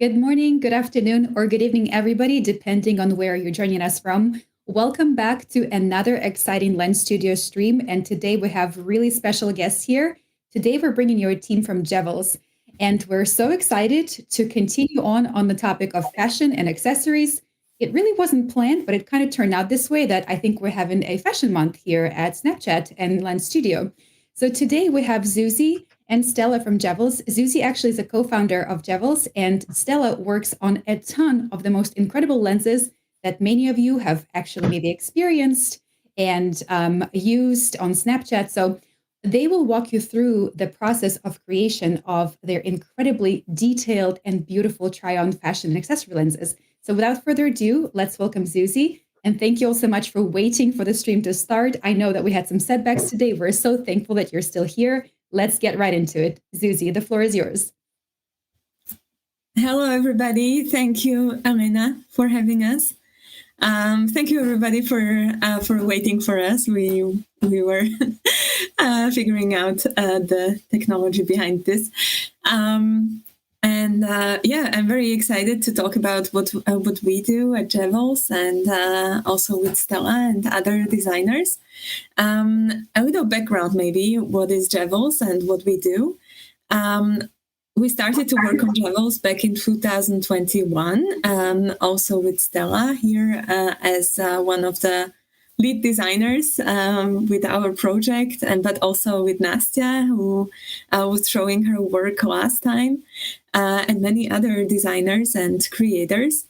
Good morning, good afternoon, or good evening, everybody, depending on where you're joining us from. Welcome back to another exciting Lens Studio stream. And today we have really special guests here. Today we're bringing you a team from Jevils. And we're so excited to continue on the topic of fashion and accessories. It really wasn't planned, but it kind of turned out this way that I think we're having a fashion month here at Snapchat and Lens Studio. So today we have Zuzi and Stella from Jevils. Zuzi actually is a co-founder of Jevils, and Stella works on a ton of the most incredible lenses that many of you have actually maybe experienced and used on Snapchat. So they will walk you through the process of creation of their incredibly detailed and beautiful try-on fashion and accessory lenses. So without further ado, let's welcome Zuzi. And thank you all so much for waiting for the stream to start. I know that we had some setbacks today. We're so thankful that you're still here. Let's get right into it. Zuzi, the floor is yours. Hello, everybody. Thank you, Elena, for having us. Thank you, everybody, for waiting for us. We were figuring out the technology behind this. I'm very excited to talk about what we do at Jevils and also with Stella and other designers. A little background, maybe, what is Jevils and what we do. We started to work on Jevils back in 2021, also with Stella here as one of the lead designers with our project, but also with Nastya, who was showing her work last time, and many other designers and creators.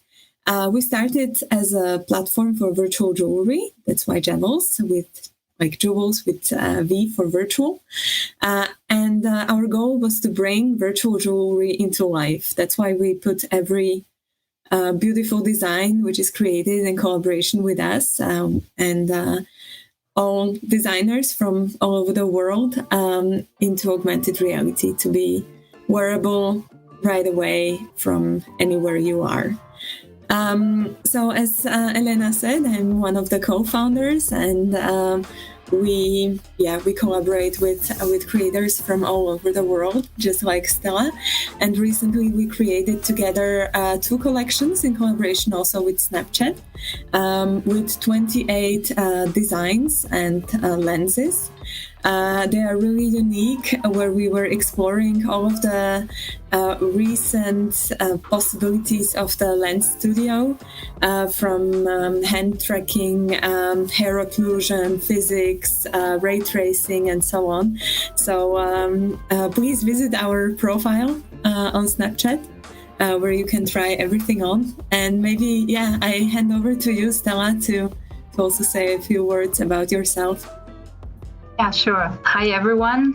We started as a platform for virtual jewelry. That's why Jevils, with like jewels with V for virtual. And our goal was to bring virtual jewelry into life. That's why we put every beautiful design which is created in collaboration with us and all designers from all over the world into augmented reality to be wearable right away from anywhere you are. So as Elena said, I'm one of the co-founders, and we collaborate with creators from all over the world, just like Stella. And recently we created together 2 collections in collaboration also with Snapchat, with 28 designs and lenses. They are really unique, where we were exploring all of the recent possibilities of the Lens Studio, from hand tracking, hair occlusion, physics, ray tracing, and so on. So please visit our profile on Snapchat, where you can try everything on. And maybe, I hand over to you, Stella, to also say a few words about yourself. Yeah, sure. Hi, everyone.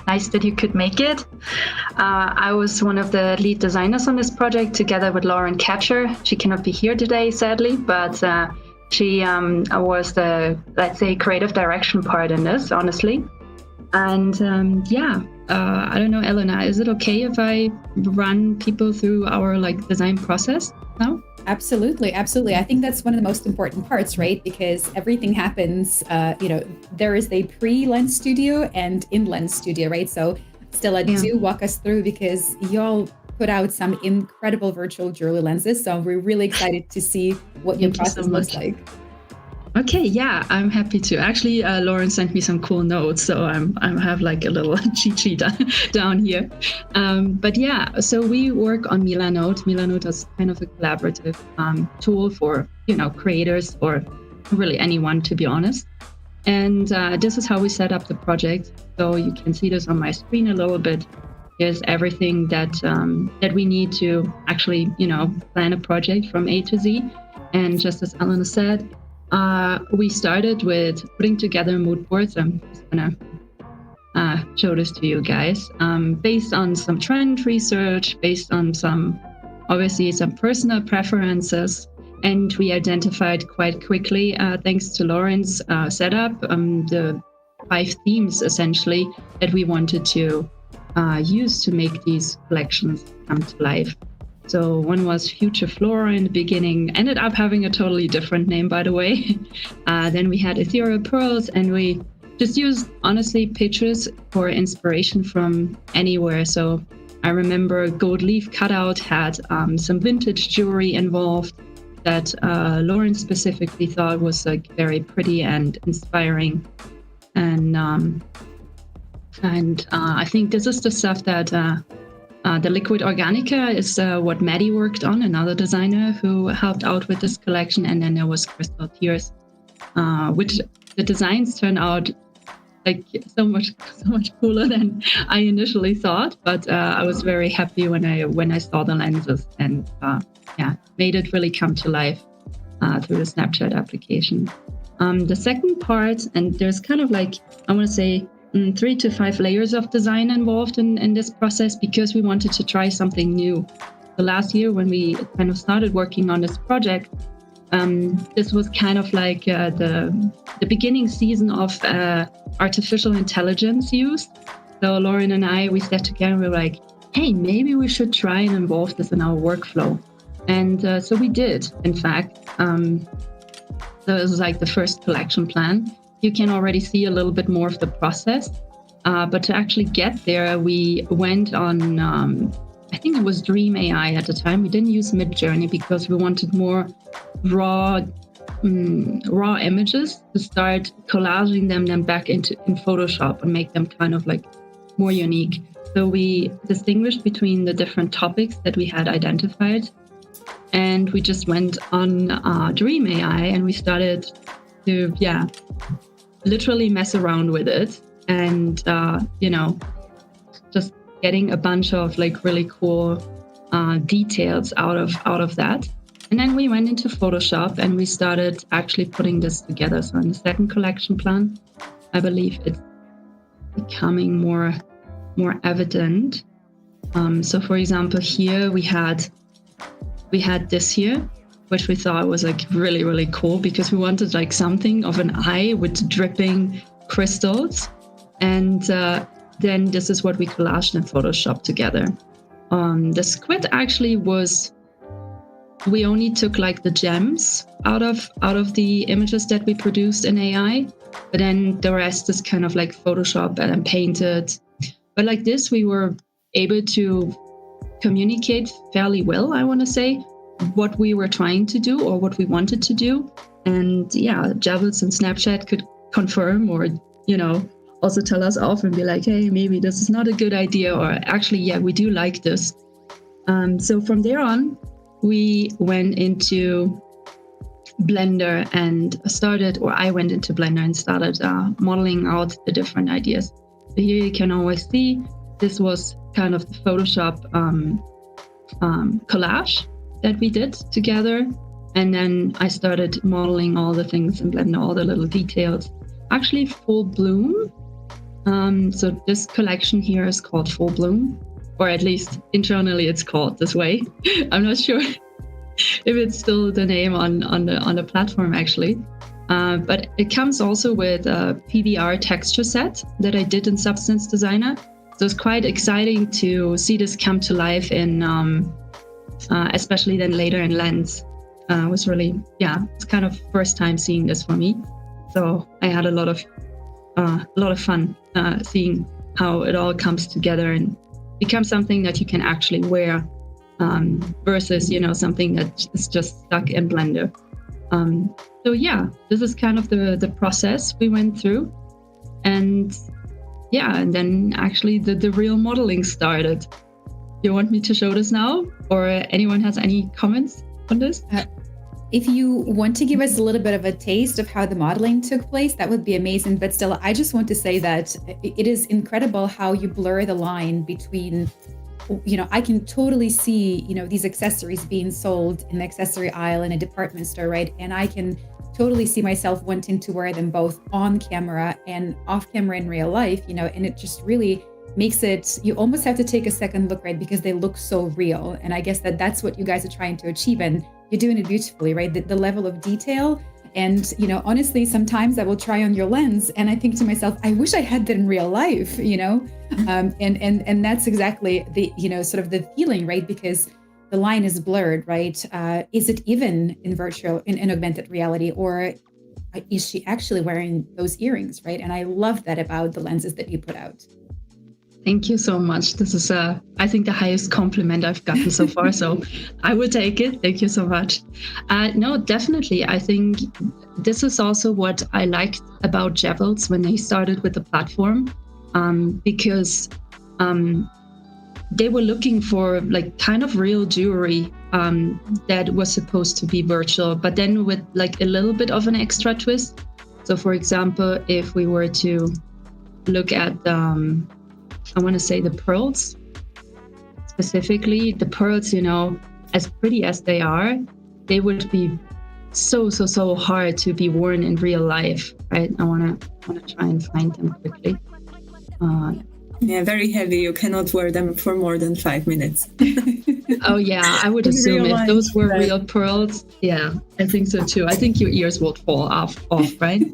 Nice that you could make it. I was one of the lead designers on this project together with Lauren Catcher. She cannot be here today, sadly, but she was the, let's say, creative direction part in this, honestly. And I don't know, Elena, is it okay if I run people through our design process now? Absolutely. I think that's one of the most important parts, right? Because everything happens, there is a pre-Lens Studio and in Lens Studio, right? So Stella, do walk us through, because y'all put out some incredible virtual jewelry lenses. So we're really excited to see what your process looks like. Okay, yeah, I'm happy to. Actually, Lauren sent me some cool notes, so I have a little cheat sheet down here. So we work on Milanote. Milanote is kind of a collaborative tool for creators, or really anyone, to be honest. And this is how we set up the project. So you can see this on my screen a little bit. Here's everything that we need to actually plan a project from A to Z. And just as Elena said, we started with putting together mood boards. I'm just gonna show this to you guys, based on some trend research, based on some personal preferences, and we identified quite quickly, thanks to Lauren's setup, the 5 themes essentially that we wanted to use to make these collections come to life. So one was Future Flora in the beginning, ended up having a totally different name, by the way. Then we had Ethereal Pearls, and we just used, honestly, pictures for inspiration from anywhere. So I remember gold leaf cutout had some vintage jewelry involved that Lauren specifically thought was like very pretty and inspiring. And I think this is the stuff that the liquid organica is what Maddie worked on, another designer who helped out with this collection. And then there was Crystal Tears, which the designs turned out like so much cooler than I initially thought. But I was very happy when I saw the lenses, and made it really come to life through the Snapchat application. The second part, and there's kind of like, I want to say 3 to 5 layers of design involved in this process, because we wanted to try something new. So last year when we kind of started working on this project, this was kind of like the beginning season of artificial intelligence use. So Lauren and we sat together and we were like, hey, maybe we should try and involve this in our workflow. And so we did, in fact. So this was like the first collection plan. You can already see a little bit more of the process. But to actually get there, we went on, I think it was Dream AI at the time. We didn't use Midjourney because we wanted more raw images to start collaging them then back in Photoshop and make them kind of like more unique. So we distinguished between the different topics that we had identified. And we just went on Dream AI and we started to, literally mess around with it. And, just getting a bunch of like really cool details out of that. And then we went into Photoshop and we started actually putting this together. So in the second collection plan, I believe it's becoming more evident. So for example, here we had this here, which we thought was like really, really cool because we wanted like something of an eye with dripping crystals. And then this is what we collaged in Photoshop together. The squid actually we only took like the gems out of the images that we produced in AI, but then the rest is kind of like Photoshop and painted. But like this, we were able to communicate fairly well, I want to say, what we were trying to do or what we wanted to do. And Jevils and Snapchat could confirm or, also tell us off and be like, hey, maybe this is not a good idea, or actually, we do like this. So from there on, we went into Blender and I went into Blender and started modeling out the different ideas. So here you can always see this was kind of the Photoshop collage that we did together. And then I started modeling all the things in Blender, all the little details. Actually, Full Bloom. So this collection here is called Full Bloom, or at least internally it's called this way. I'm not sure if it's still the name on the platform actually. But it comes also with a PBR texture set that I did in Substance Designer. So it's quite exciting to see this come to life in, especially then later in Lens. It was really, it's kind of first time seeing this for me. So I had a lot of fun seeing how it all comes together and becomes something that you can actually wear versus, something that is just stuck in Blender. So this is kind of the process we went through. And then actually the real modeling started. You want me to show this now, or anyone has any comments on this? If you want to give us a little bit of a taste of how the modeling took place, that would be amazing. But still, I just want to say that it is incredible how you blur the line between, I can totally see, these accessories being sold in the accessory aisle in a department store, right? And I can totally see myself wanting to wear them both on camera and off camera in real life, and it just really makes it, you almost have to take a second look, right? Because they look so real. And I guess that's what you guys are trying to achieve. And you're doing it beautifully, right? The level of detail. And, honestly, sometimes I will try on your lens and I think to myself, I wish I had that in real life, and that's exactly the, sort of the feeling, right? Because the line is blurred, right? Is it even in augmented reality, or is she actually wearing those earrings, right? And I love that about the lenses that you put out. Thank you so much. This is, I think, the highest compliment I've gotten so far. So I will take it. Thank you so much. No, definitely. I think this is also what I liked about Jevils when they started with the platform, because they were looking for like kind of real jewelry that was supposed to be virtual, but then with like a little bit of an extra twist. So, for example, if we were to look at I want to say the pearls, specifically the pearls, you know, as pretty as they are, they would be so hard to be worn in real life, right? I want to try and find them quickly. Yeah, very heavy. You cannot wear them for more than 5 minutes. Oh yeah, I would assume if those were real pearls, yeah, I think so too. I think your ears would fall off, right?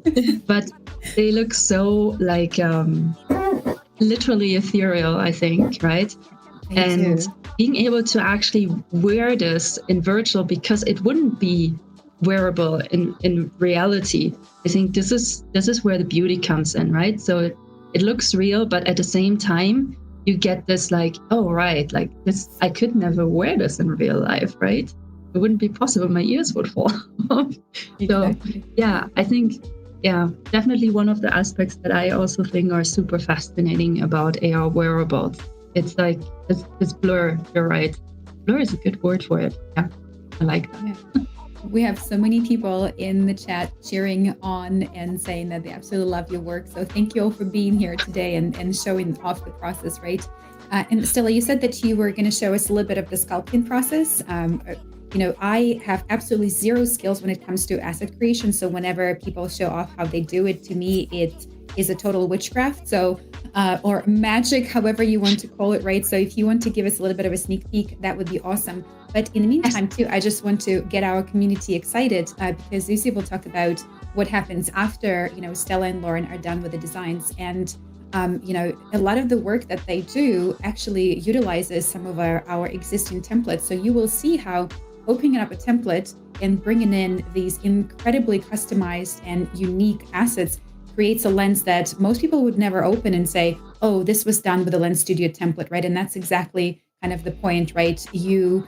But they look so like literally ethereal, I think, right? And being able to actually wear this in virtual, because it wouldn't be wearable in reality. I think this is where the beauty comes in, right? So it looks real, but at the same time, you get this like, oh, right, like this, I could never wear this in real life, right? It wouldn't be possible. My ears would fall off. So yeah, I think, yeah, definitely one of the aspects that I also think are super fascinating about AR wearables. It's like this blur, you're right. Blur is a good word for it. Yeah, I like that. Yeah. We have so many people in the chat cheering on and saying that they absolutely love your work. So thank you all for being here today and showing off the process, right? And Stella, you said that you were going to show us a little bit of the sculpting process. You know, I have absolutely zero skills when it comes to asset creation. So whenever people show off how they do it, to me, it is a total witchcraft. So, or magic, however you want to call it, right? So if you want to give us a little bit of a sneak peek, that would be awesome. But in the meantime, too, I just want to get our community excited because Lucy will talk about what happens after, you know, Stella and Lauren are done with the designs. And, you know, a lot of the work that they do actually utilizes some of our existing templates. So you will see how opening up a template and bringing in these incredibly customized and unique assets creates a lens that most people would never open and say, oh, this was done with a Lens Studio template, right? And that's exactly kind of the point, right? You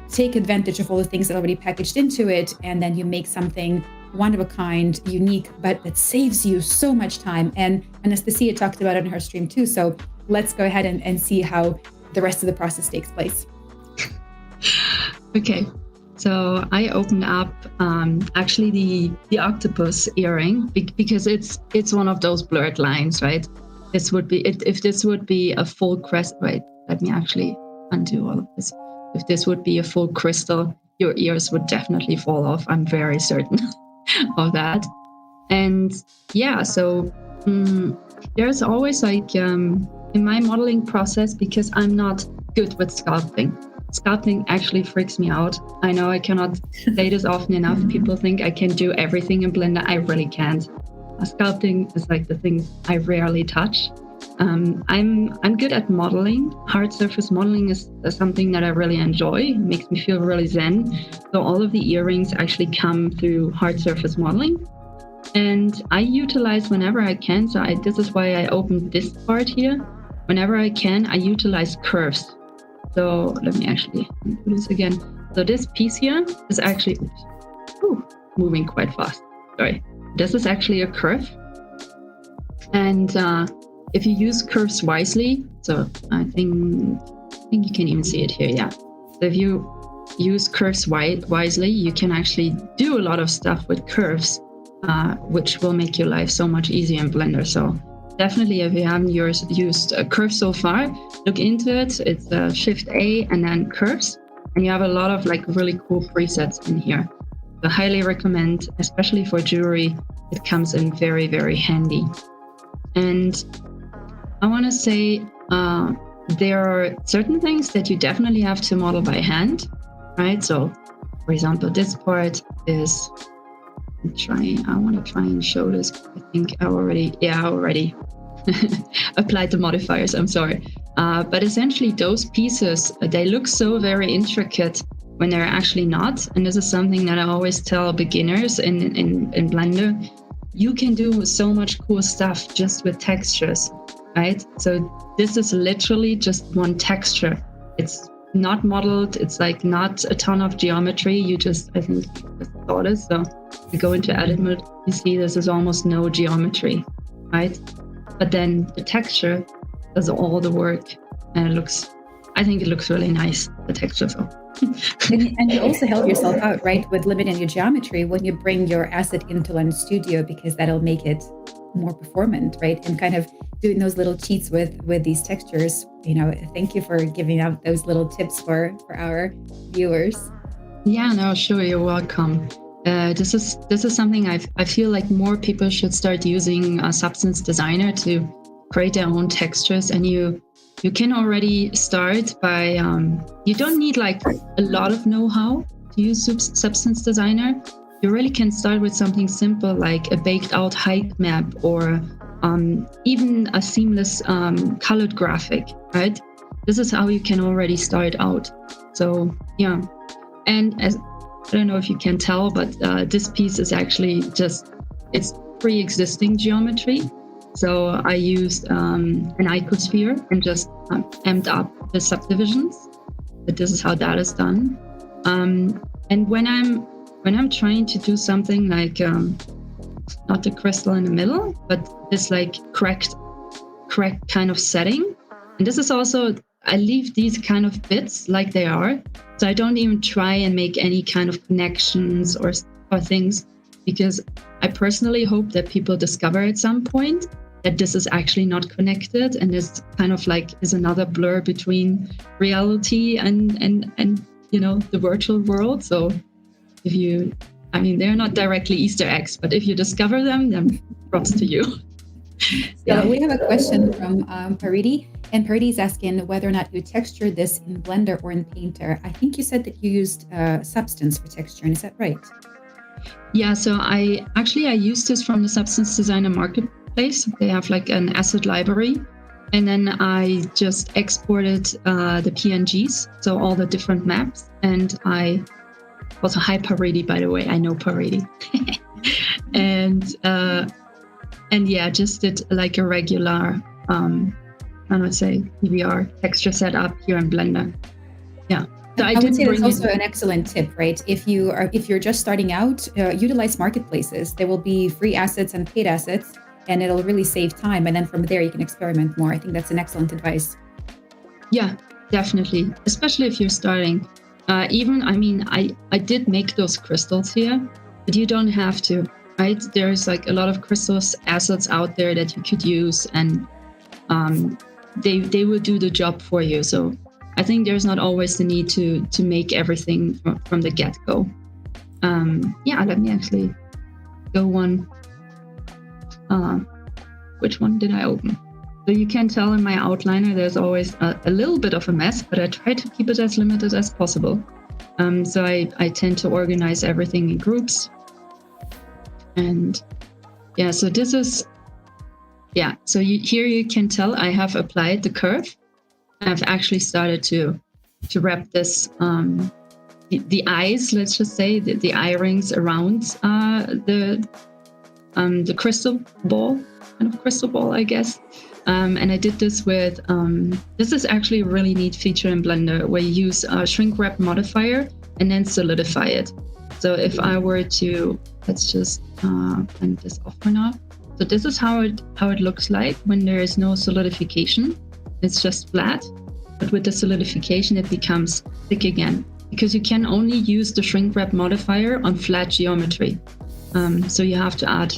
take advantage of all the things that are already packaged into it, and then you make something one of a kind, unique, but that saves you so much time. And Anastasia talked about it in her stream too. So let's go ahead and see how the rest of the process takes place. Okay, so I opened up actually the octopus earring because it's one of those blurred lines, right? This would be if this would be a full crest. Wait, let me actually undo all of this. If this would be a full crystal, your ears would definitely fall off. I'm very certain of that. And yeah, so there's always like in my modeling process, because I'm not good with sculpting. Sculpting actually freaks me out. I know I cannot say this often enough. People think I can do everything in Blender. I really can't. Sculpting is like the thing I rarely touch. I'm good at modeling. Hard surface modeling is something that I really enjoy. It makes me feel really zen. So all of the earrings actually come through hard surface modeling. And I utilize whenever I can. So this is why I opened this part here. Whenever I can, I utilize curves. So let me actually do this again. So this piece here is actually moving quite fast. Sorry. This is actually a curve. And if you use curves wisely, so I think you can even see it here, yeah. So if you use curves wisely, you can actually do a lot of stuff with curves, which will make your life so much easier in Blender. So definitely, if you haven't used a curve so far, look into it. It's Shift A and then curves, and you have a lot of like really cool presets in here. So highly recommend, especially for jewelry, it comes in very, very handy. And I want to say there are certain things that you definitely have to model by hand, right? So, for example, this part is, I want to try and show this. I think I already applied the modifiers, I'm sorry. But essentially those pieces, they look so very intricate when they're actually not. And this is something that I always tell beginners in Blender. You can do so much cool stuff just with textures. right? So this is literally just one texture. It's not modeled. It's like not a ton of geometry. You just, I think, just saw this. So you go into edit mode, you see this is almost no geometry, right? But then the texture does all the work, and I think it looks really nice, the texture. So. And you also help yourself out, right, with limiting your geometry when you bring your asset into Lens Studio, because that'll make it more performant, right? And kind of doing those little cheats with these textures. Thank you for giving out those little tips for our viewers. Yeah, no, sure, you're welcome. This is something I feel like more people should start using Substance Designer to create their own textures, and you can already start by, you don't need like a lot of know-how to use Substance Designer. You really can start with something simple like a baked out height map, or even a seamless colored graphic, right? This is how you can already start out. So yeah, and as I don't know if you can tell, but this piece is actually it's pre-existing geometry. So I used an icosphere and just amped up the subdivisions. But this is how that is done. And when I'm trying to do something like not the crystal in the middle, but this like correct kind of setting. And this is also, I leave these kind of bits like they are. So I don't even try and make any kind of connections or things, because I personally hope that people discover at some point that this is actually not connected, and this kind of like is another blur between reality and the virtual world. So they're not directly Easter eggs, but if you discover them, then props to you. So we have a question from Paridi, and Paridi is asking whether or not you textured this in Blender or in Painter. I think you said that you used Substance for texturing. Is that right? Yeah, so I used this from the Substance Designer Marketplace. They have like an asset library, and then I just exported the PNGs, so all the different maps, and I also, hi Paridi, by the way, I know Paridi. and yeah, just did like a regular, I would say PBR texture setup here in Blender. Yeah. So I would say that's also an excellent tip, right? If you're just starting out, utilize marketplaces. There will be free assets and paid assets, and it'll really save time. And then from there, you can experiment more. I think that's an excellent advice. Yeah, definitely. Especially if you're starting. I did make those crystals here, but you don't have to, right? There's like a lot of crystals assets out there that you could use, and they will do the job for you. So I think there's not always the need to make everything from the get-go. Let me actually go one. Which one did I open? So you can tell in my outliner, there's always a little bit of a mess, but I try to keep it as limited as possible. So I tend to organize everything in groups. And yeah, so this is, yeah, so here you can tell I have applied the curve. I've actually started to wrap this, the eyes, let's just say, the eye rings around the crystal ball, kind of crystal ball, I guess. And I did this with, this is actually a really neat feature in Blender where you use a shrink wrap modifier and then solidify it. So if I were to, let's just turn this off for now. So this is how it looks like when there is no solidification. It's just flat, but with the solidification, it becomes thick again, because you can only use the shrink wrap modifier on flat geometry. So you have to add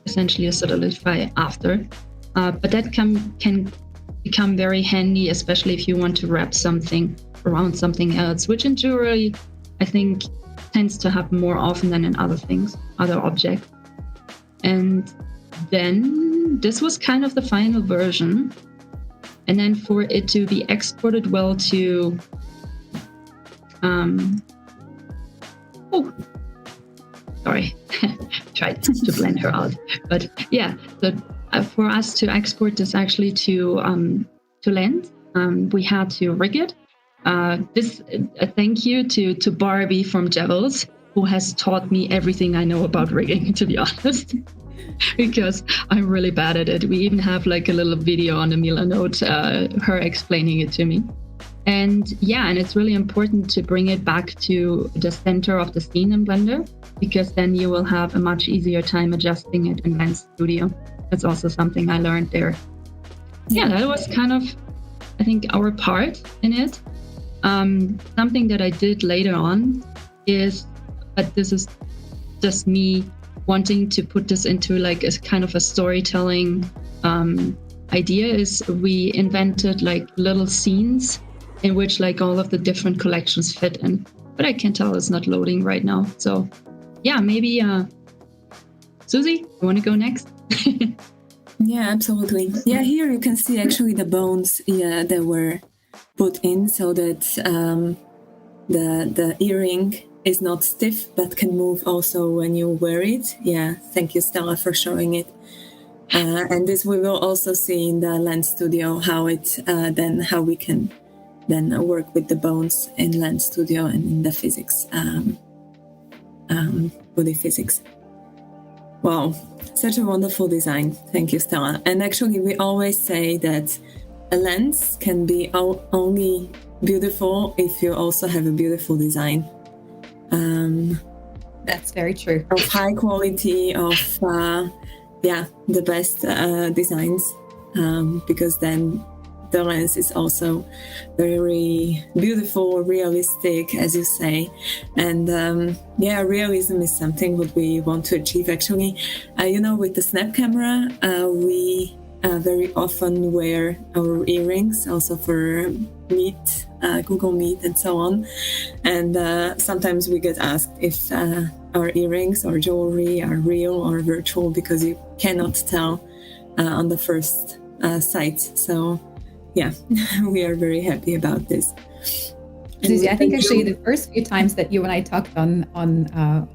essentially a solidify after. But that can become very handy, especially if you want to wrap something around something else, which in jewelry, I think, tends to happen more often than in other objects. And then this was kind of the final version. And then for it to be exported well to, tried to blend her out. But yeah, for us to export this actually to Lens, we had to rig it. Thank you to Barbie from Jevils, who has taught me everything I know about rigging, to be honest. because I'm really bad at it. We even have like a little video on the Mila Note, her explaining it to me. And it's really important to bring it back to the center of the scene in Blender, because then you will have a much easier time adjusting it in Lens Studio. That's also something I learned there. Yeah, that was kind of, I think, our part in it. Something that I did later on is, but this is just me wanting to put this into like a kind of a storytelling idea, is we invented like little scenes in which like all of the different collections fit in. But I can tell it's not loading right now. So maybe Susie, you want to go next? Yeah, absolutely. Yeah, here you can see actually the bones that were put in so that the earring is not stiff but can move also when you wear it. Yeah, thank you, Stella, for showing it. And this we will also see in the Lens Studio, how we can then work with the bones in Lens Studio and in the physics, body physics. Wow, such a wonderful design. Thank you, Stella. And actually, we always say that a lens can be only beautiful if you also have a beautiful design. That's very true. Of high quality, of the best designs, because then the lens is also very beautiful, realistic, as you say. And realism is something what we want to achieve actually. With the Snap camera, we very often wear our earrings also for Meet, Google Meet and so on. And sometimes we get asked if our earrings or jewelry are real or virtual, because you cannot tell on the first sight. So yeah, we are very happy about this. Susie, I think actually the first few times that you and I talked on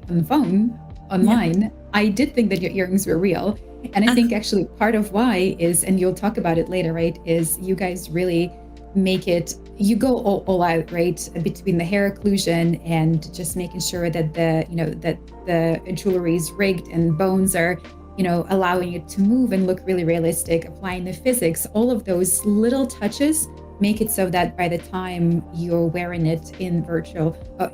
the phone online, I did think that your earrings were real. And I think actually part of why is, and you'll talk about it later, right, is you guys really make it, you go all out, right, between the hair occlusion and just making sure that the jewelry is rigged and bones are, allowing it to move and look really realistic, applying the physics. All of those little touches make it so that by the time you're wearing it in virtual, I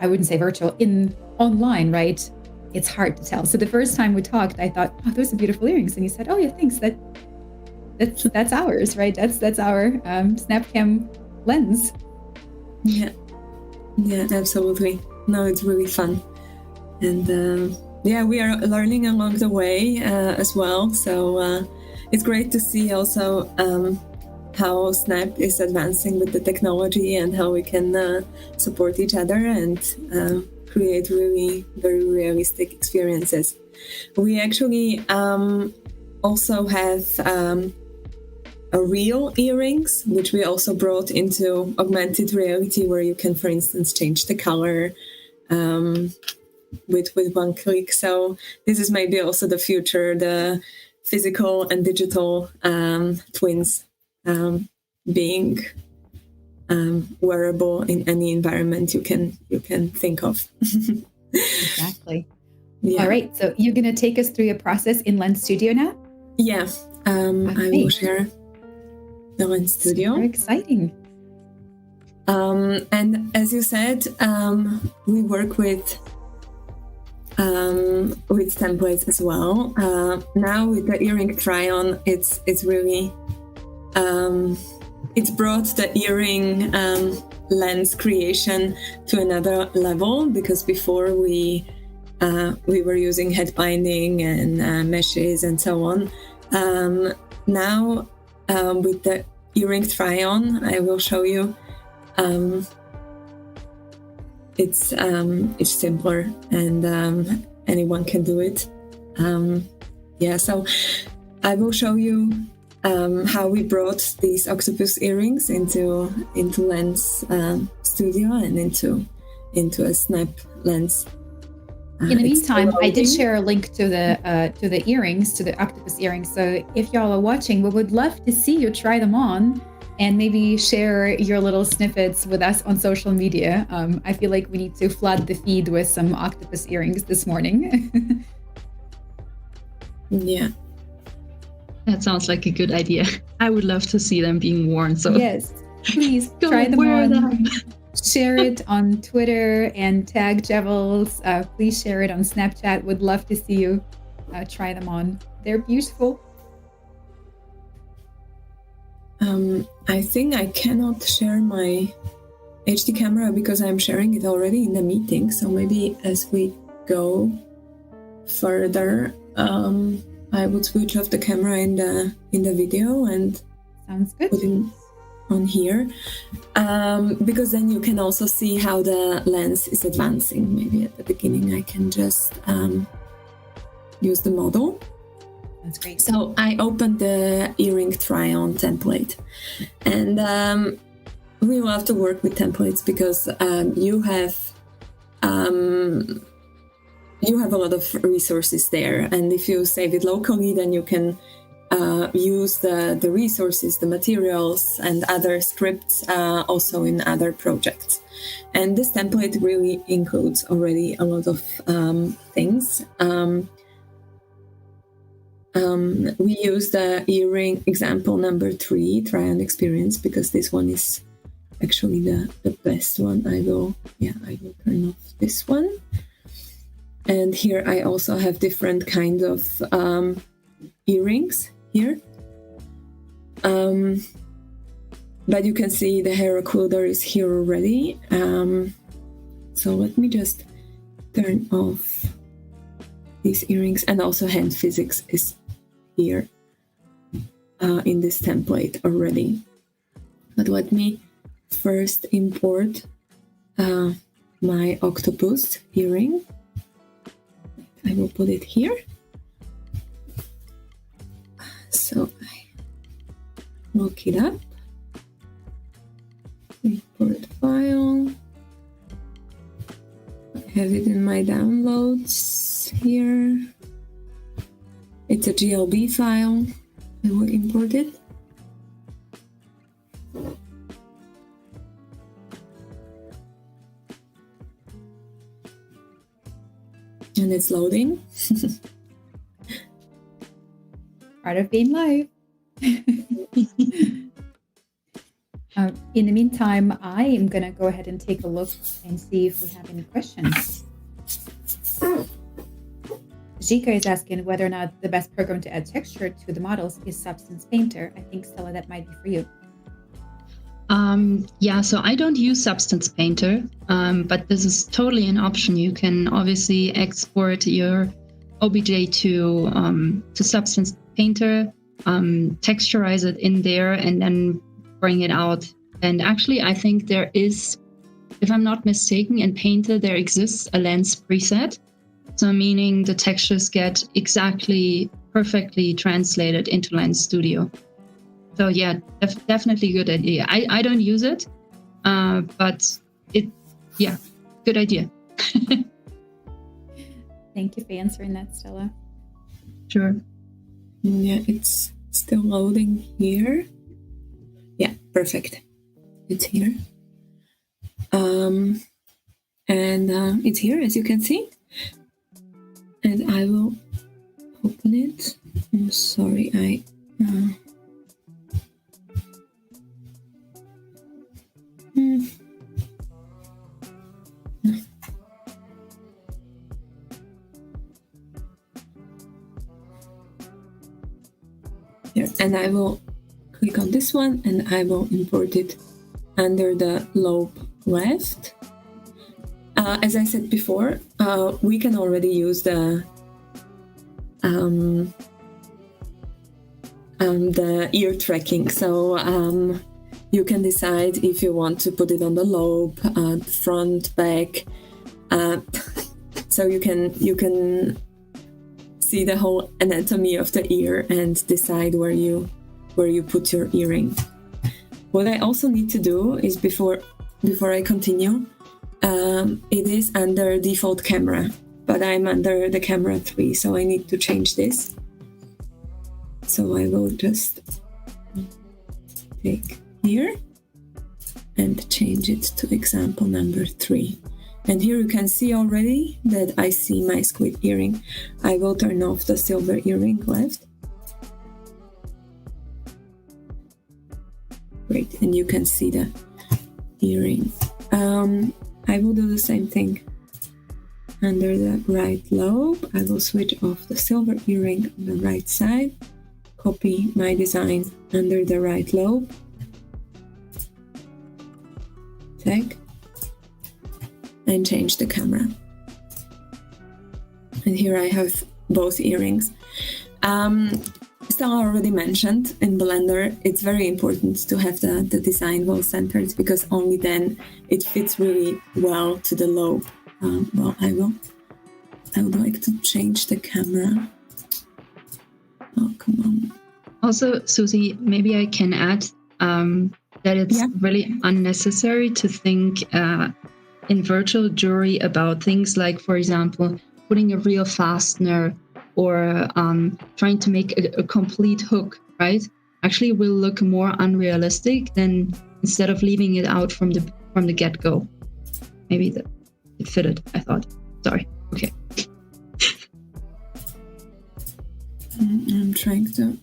wouldn't say virtual, in online, right, it's hard to tell. So the first time we talked, I thought, oh, those are beautiful earrings. And you said, oh yeah, thanks. That's ours, right? That's our SnapCam lens. Yeah, absolutely. No, it's really fun. And we are learning along the way as well. So it's great to see also how Snap is advancing with the technology and how we can support each other and create really very realistic experiences. We actually also have real earrings, which we also brought into augmented reality, where you can, for instance, change the color with one click. So this is maybe also the future, the physical and digital twins being wearable in any environment you can think of. Exactly. Yeah. All right. So you're going to take us through your process in Lens Studio now? Yeah. I will share the Lens Studio. Super exciting. And as you said, we work with templates as well. Now with the earring try-on, it's really it's brought the earring lens creation to another level, because before we were using head binding and meshes and so on. Now with the earring try-on, I will show you. It's simpler and anyone can do it. So I will show you how we brought these octopus earrings into Lens Studio and into a Snap lens. In the meantime, I did share a link to the earrings, to the octopus earrings. So if y'all are watching, we would love to see you try them on and maybe share your little snippets with us on social media. I feel like we need to flood the feed with some octopus earrings this morning. Yeah. That sounds like a good idea. I would love to see them being worn. So yes, please go try them wear on. them. Share it on Twitter and tag Jevils. Please share it on Snapchat. Would love to see you try them on. They're beautiful. I think I cannot share my HD camera because I'm sharing it already in the meeting. So maybe as we go further, I would switch off the camera in the video and sounds good. Put it on here, because then you can also see how the lens is advancing. Maybe at the beginning I can just use the model. That's great. So I opened the earring try-on template, and we love to work with templates because you have a lot of resources there, and if you save it locally, then you can use the resources, the materials, and other scripts also in other projects. And this template really includes already a lot of things. We use the earring example number 3, try-on experience, because this one is actually the best one. I will turn off this one. And here I also have different kinds of earrings here. But you can see the hair occluder is here already. So let me just turn off these earrings, and also hand physics is here in this template already. But let me first import my octopus earring. I will put it here. So I look it up. Import file. I have it in my downloads here. It's a GLB file. I will import it. And it's loading. Part of being live. In the meantime, I am going to go ahead and take a look and see if we have any questions. Zika is asking whether or not the best program to add texture to the models is Substance Painter. I think, Stella, that might be for you. Yeah, so I don't use Substance Painter, but this is totally an option. You can obviously export your OBJ to Substance Painter, texturize it in there, and then bring it out. And actually, I think there is, if I'm not mistaken, in Painter there exists a lens preset. So meaning the textures get exactly perfectly translated into Lens Studio. So yeah, definitely good idea. I don't use it, but good idea. Thank you for answering that, Stella. Sure. Yeah, it's still loading here. Yeah, perfect. It's here. And it's here, as you can see. And I will open it. I'm sorry, Here, and I will click on this one, and I will import it under the lobe left. As I said before, we can already use the ear tracking. So you can decide if you want to put it on the lobe, front, back. So you can see the whole anatomy of the ear and decide where you put your earring. What I also need to do is before I continue, it is under default camera, but I'm under the camera 3, so I need to change this. So I will just take here and change it to example number 3. And here you can see already that I see my squid earring. I will turn off the silver earring left. Great, and you can see the earring. I will do the same thing under the right lobe. I will switch off the silver earring on the right side, copy my design under the right lobe, tag, and change the camera. And here I have both earrings. Stella already mentioned in Blender, it's very important to have the design well centered, because only then it fits really well to the lobe. Well, I would like to change the camera. Oh, come on. Also, Susie, maybe I can add that it's really unnecessary to think in virtual jewelry about things like, for example, putting a real fastener or trying to make a complete hook, right? Actually will look more unrealistic than instead of leaving it out from the get-go. Maybe it fitted, I thought. Sorry. Okay. I'm trying to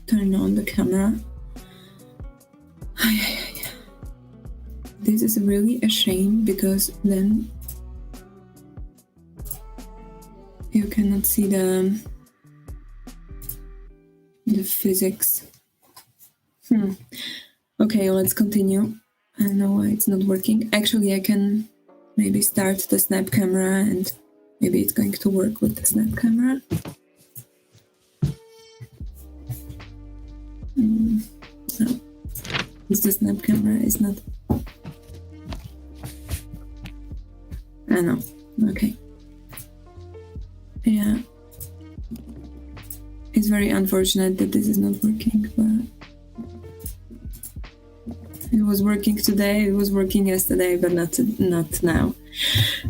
turn on the camera. This is really a shame, because then you cannot see the physics. Okay, let's continue. I don't know why it's not working. Actually, I can maybe start the snap camera, and maybe it's going to work with the snap camera. No, the snap camera is not. I know. Okay. Yeah. It's very unfortunate that this is not working, but it was working today, it was working yesterday, but not now.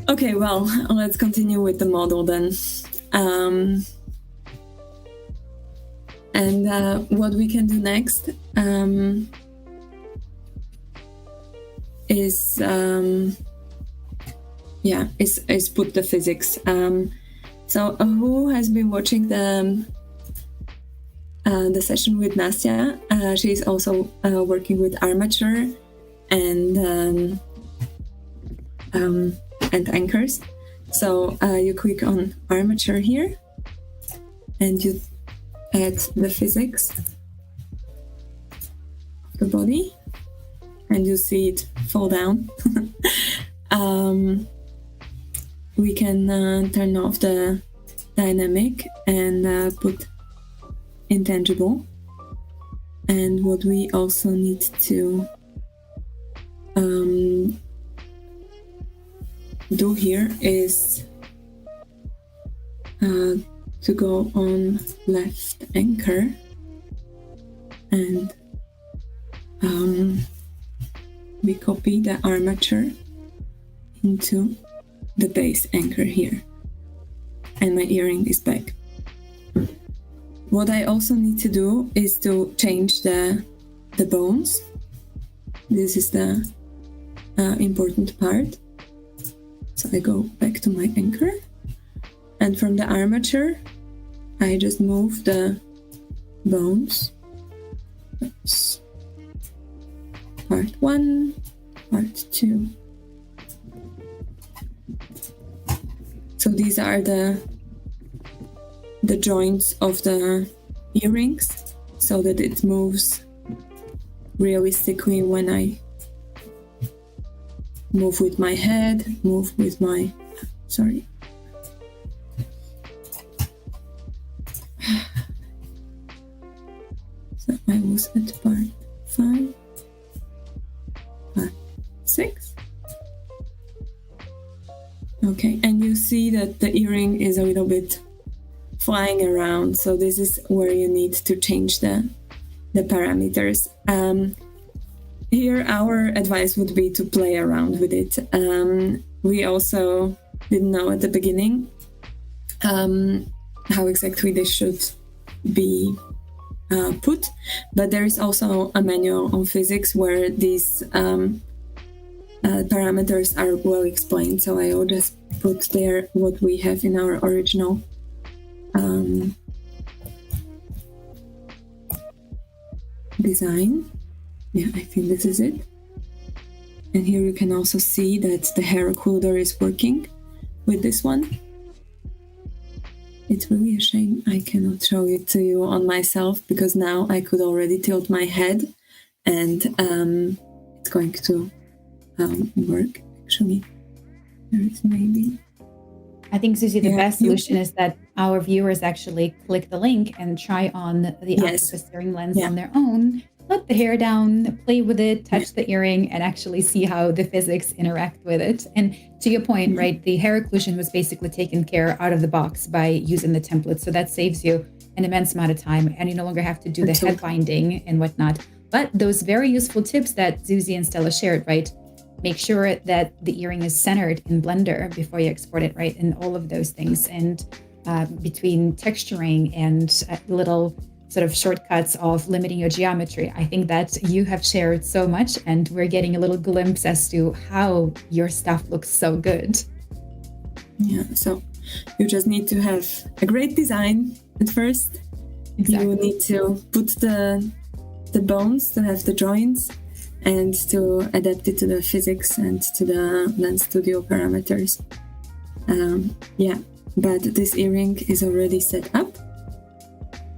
Okay, well, let's continue with the model then. And what we can do next is put the physics. So who has been watching the session with Nastya? She's also working with armature and anchors. So you click on armature here, and you add the physics of the body, and you see it fall down. We can turn off the dynamic and put intangible. And what we also need to do here is to go on left anchor, and we copy the armature into the base anchor here, and my earring is back. What I also need to do is to change the bones. This is the important part. So I go back to my anchor, and from the armature I just move the bones. Oops. Part 1, part 2. So these are the joints of the earrings, so that it moves realistically when I move with my head, move with my, sorry. So I was at part 5, part 6. Okay, and you see that the earring is a little bit flying around, so this is where you need to change the parameters. Here our advice would be to play around with it. We also didn't know at the beginning how exactly this should be put, but there is also a manual on physics where these parameters are well explained, so I will just put there what we have in our original design. Yeah, I think this is it. And here you can also see that the hair occluder is working with this one. It's really a shame I cannot show it to you on myself, because now I could already tilt my head and it's going to work. Actually, there is maybe... I think, Susie, the best solution is that our viewers actually click the link and try on the octopus earring lens on their own. Let the hair down, play with it, touch the earring, and actually see how the physics interact with it. And to your point, right, the hair occlusion was basically taken care out of the box by using the template. So that saves you an immense amount of time, and you no longer have to do the head binding and whatnot. But those very useful tips that Susie and Stella shared, right? Make sure that the earring is centered in Blender before you export it, right? And all of those things. And between texturing and little sort of shortcuts of limiting your geometry, I think that you have shared so much, and we're getting a little glimpse as to how your stuff looks so good. Yeah, so you just need to have a great design at first. Exactly. You need to put the bones to have the joints and to adapt it to the physics and to the Lens Studio parameters. But this earring is already set up.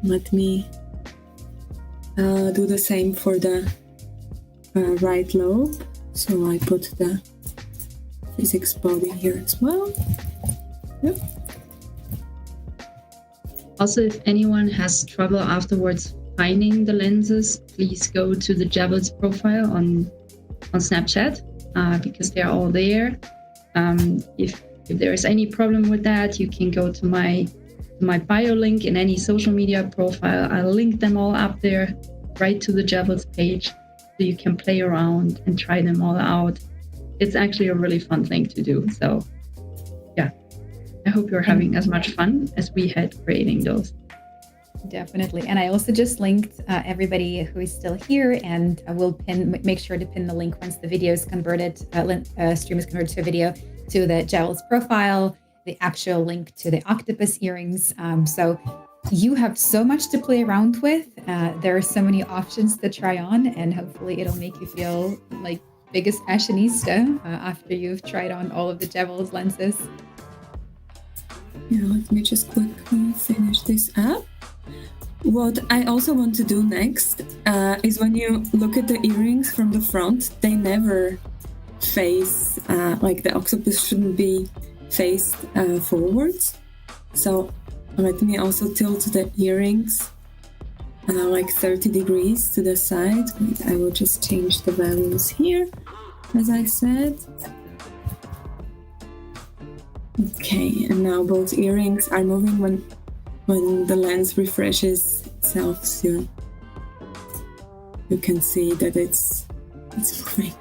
Let me do the same for the right lobe. So I put the physics body here as well. Yep. Also, if anyone has trouble afterwards finding the lenses, please go to the Jevils profile on Snapchat because they're all there. If there is any problem with that, you can go to my bio link in any social media profile. I'll link them all up there right to the Jevils page, so you can play around and try them all out. It's actually a really fun thing to do. So yeah, I hope you're having as much fun as we had creating those. Definitely. And I also just linked everybody who is still here, and I will make sure to pin the link once the video is converted, stream is converted to a video, to the Jevils profile, the actual link to the octopus earrings. So you have so much to play around with. There are so many options to try on, and hopefully it'll make you feel like biggest fashionista after you've tried on all of the Jevils lenses. Yeah, let me just quickly finish this up. What I also want to do next is when you look at the earrings from the front, they never face, like the octopus shouldn't be faced forwards. So let me also tilt the earrings like 30 degrees to the side. Wait, I will just change the values here, as I said. Okay, and now both earrings are moving when the lens refreshes itself, so you can see that it's moving.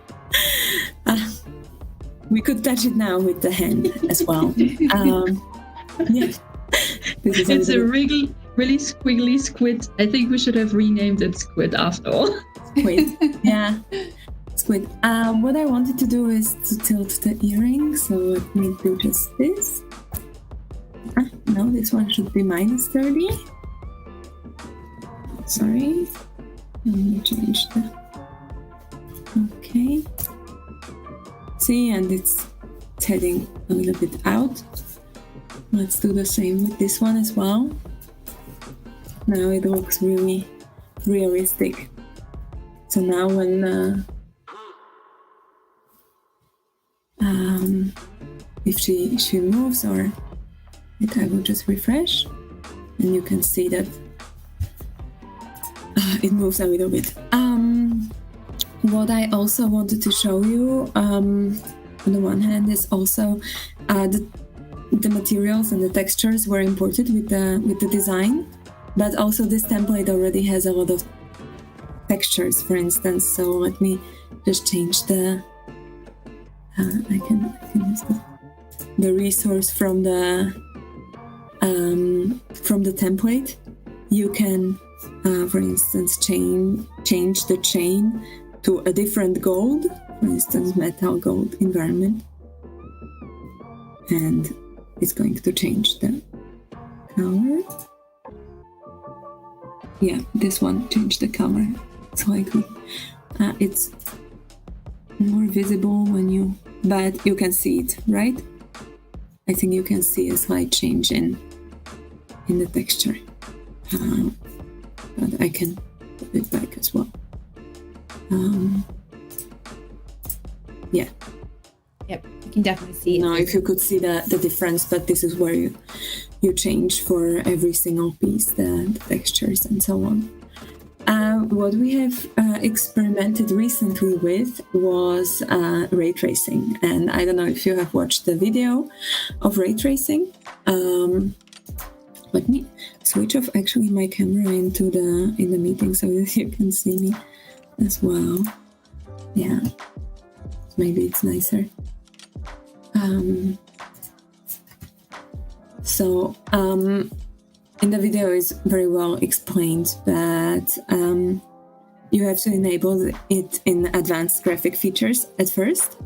We could touch it now with the hand as well. Yeah, it's a really squiggly squid. I think we should have renamed it Squid after all. Squid, yeah, Squid. What I wanted to do is to tilt the earring, so let me do just this. No, this one should be -30. Sorry. Let me change the... Okay. See, and it's heading a little bit out. Let's do the same with this one as well. Now it looks really realistic. So now when... if she moves, or I will just refresh, and you can see that it moves a little bit. What I also wanted to show you on the one hand is also the materials and the textures were imported with the design, but also this template already has a lot of textures, for instance. So let me just change the I can use the resource from the template. You can for instance change the chain to a different gold, for instance, metal gold environment. And it's going to change the color. Yeah, this one changed the color slightly. It's more visible but you can see it, right? I think you can see a slight change in the texture. But I can put it back as well. Yeah. Yep, you can definitely see it. Now, if you could see the difference, but this is where you change for every single piece, the textures and so on. What we have experimented recently with was ray tracing. And I don't know if you have watched the video of ray tracing. Let me switch off actually my camera in the meeting so that you can see me as well. Yeah, maybe it's nicer. In the video is very well explained that you have to enable it in advanced graphic features at first.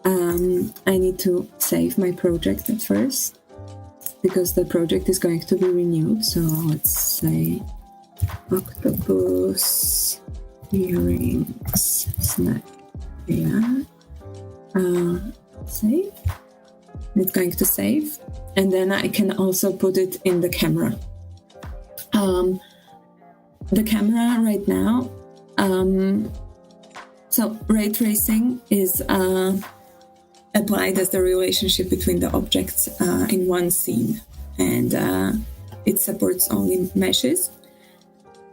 I need to save my project at first because the project is going to be renewed. So let's say octopus earrings snap. Yeah. Save. It's going to save, and then I can also put it in the camera. The camera right now, so ray tracing is applied as the relationship between the objects in one scene, and it supports only meshes,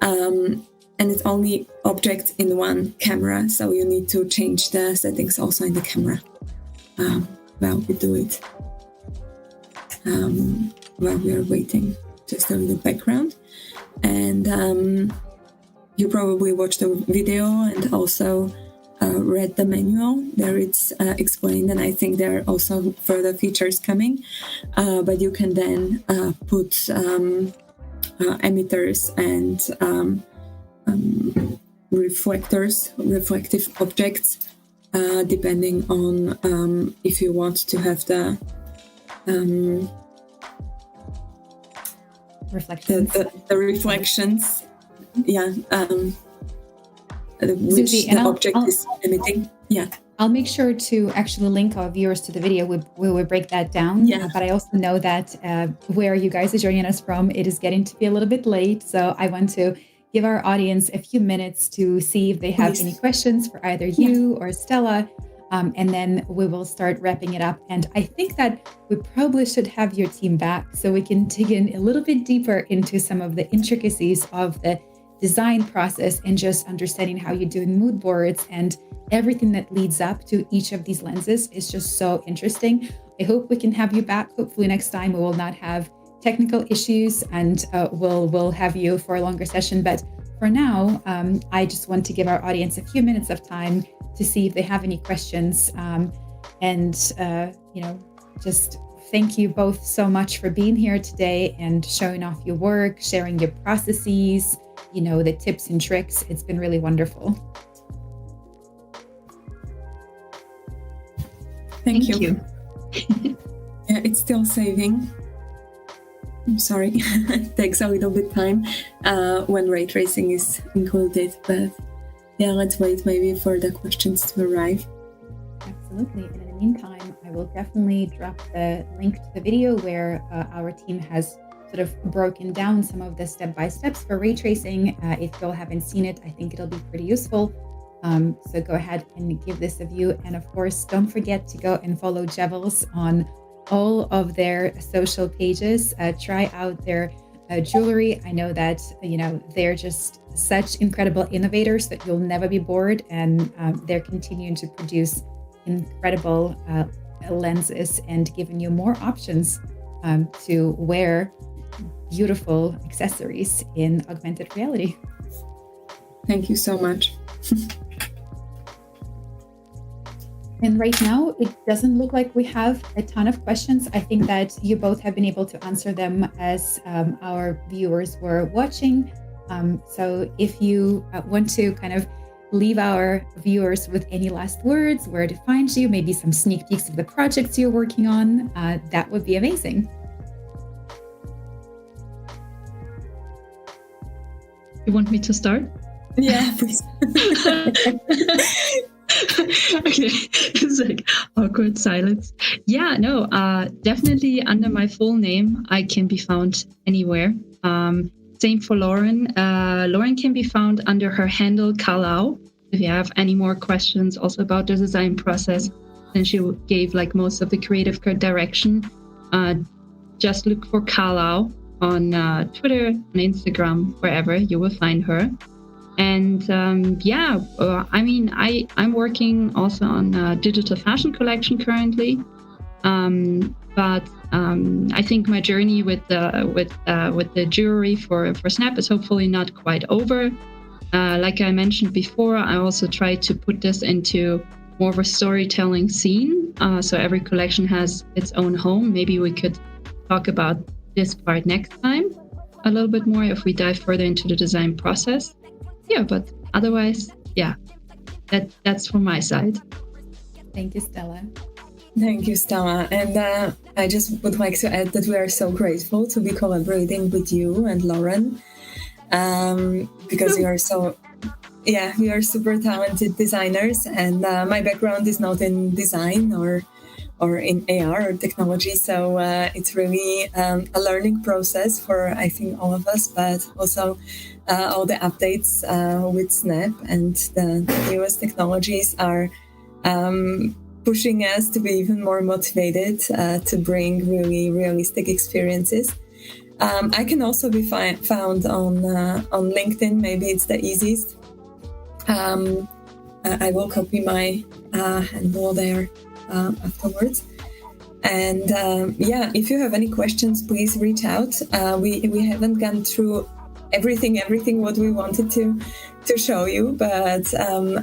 and it's only objects in one camera, so you need to change the settings also in the camera. While we do it, while we are waiting, just a little background. And you probably watched the video and also read the manual. There it's explained, and I think there are also further features coming. But you can then put emitters and reflective objects, depending on if you want to have the reflections. The reflections, yeah, which Susie, the object is emitting. Yeah. I'll make sure to actually link our viewers to the video. We will break that down. Yeah. But I also know that where you guys are joining us from, it is getting to be a little bit late. So I want to give our audience a few minutes to see if they have any questions for either you or Stella. And then we will start wrapping it up. And I think that we probably should have your team back so we can dig in a little bit deeper into some of the intricacies of the design process and just understanding how you're doing mood boards and everything that leads up to each of these lenses is just so interesting. I hope we can have you back. Hopefully next time we will not have technical issues and we'll have you for a longer session. But for now, I just want to give our audience a few minutes of time to see if they have any questions. Just thank you both so much for being here today and showing off your work, sharing your processes, the tips and tricks. It's been really wonderful. Thank you. Yeah, it's still saving. I'm sorry, it takes a little bit time when ray tracing is included, but yeah, let's wait maybe for the questions to arrive. Absolutely. And in the meantime, I will definitely drop the link to the video where our team has sort of broken down some of the step-by-steps for ray tracing. If you all haven't seen it, I think it'll be pretty useful. So go ahead and give this a view. And of course, don't forget to go and follow Jevils on all of their social pages. Try out their jewelry. I know that, they're just such incredible innovators that you'll never be bored. And they're continuing to produce incredible lenses and giving you more options to wear beautiful accessories in augmented reality. Thank you so much. And right now, it doesn't look like we have a ton of questions. I think that you both have been able to answer them as our viewers were watching. So if you want to kind of leave our viewers with any last words, where to find you, maybe some sneak peeks of the projects you're working on, that would be amazing. You want me to start? Yeah, please. Okay, it's like awkward silence. Yeah, no, definitely under my full name, I can be found anywhere. Same for Lauren. Lauren can be found under her handle kalau. If you have any more questions also about the design process, then she gave like most of the creative direction. Just look for kalau on Twitter, on Instagram, wherever you will find her. And I'm working also on a digital fashion collection currently. But I think my journey with the jewelry for Snap is hopefully not quite over. Like I mentioned before, I also try to put this into more of a storytelling scene. So every collection has its own home. Maybe we could talk about this part next time a little bit more if we dive further into the design process. Yeah, but otherwise, yeah, that's from my side. Thank you, Stella. Thank you, Stella. And I just would like to add that we are so grateful to be collaborating with you and Lauren, because we are super talented designers. And my background is not in design or in AR or technology. So it's really a learning process for, I think, all of us, but also all the updates with Snap and the newest technologies are pushing us to be even more motivated to bring really realistic experiences. I can also be found on LinkedIn. Maybe it's the easiest. I will copy my handle there afterwards. And if you have any questions, please reach out. We haven't gone through everything what we wanted to show you, but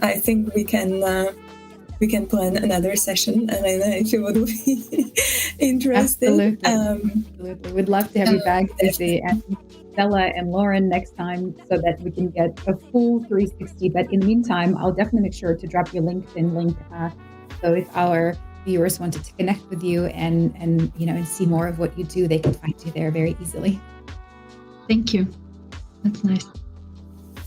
I think we can plan another session. And I know if you would be interested. Absolutely. We'd love to have you back, Izzy, and Stella and Lauren next time so that we can get a full 360. But in the meantime, I'll definitely make sure to drop your LinkedIn link. So if our viewers wanted to connect with you and see more of what you do, they can find you there very easily. Thank you. That's nice.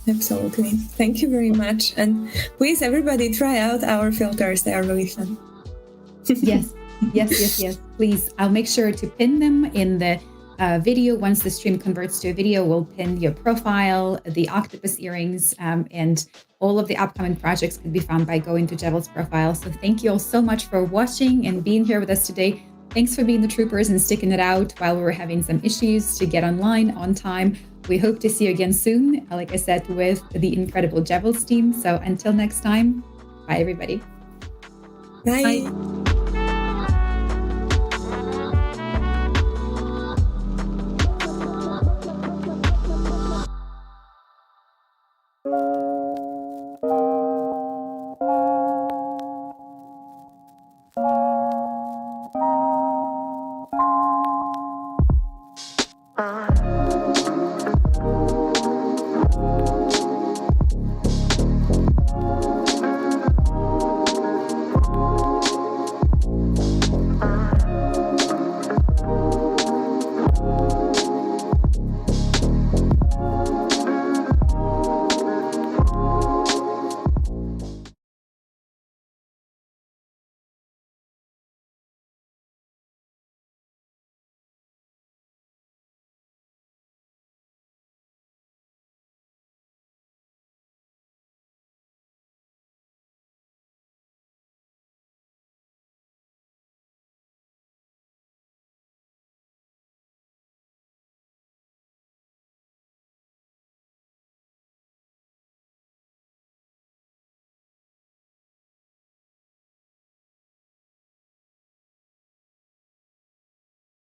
Absolutely. Thank you very much. And please, everybody, try out our filters. They are really fun. Yes. Please, I'll make sure to pin them in the video. Once the stream converts to a video, we'll pin your profile, the octopus earrings, and all of the upcoming projects can be found by going to Jevils' profile. So thank you all so much for watching and being here with us today. Thanks for being the troopers and sticking it out while we were having some issues to get online on time. We hope to see you again soon, like I said, with the incredible Jevils team. So until next time, bye everybody. Bye.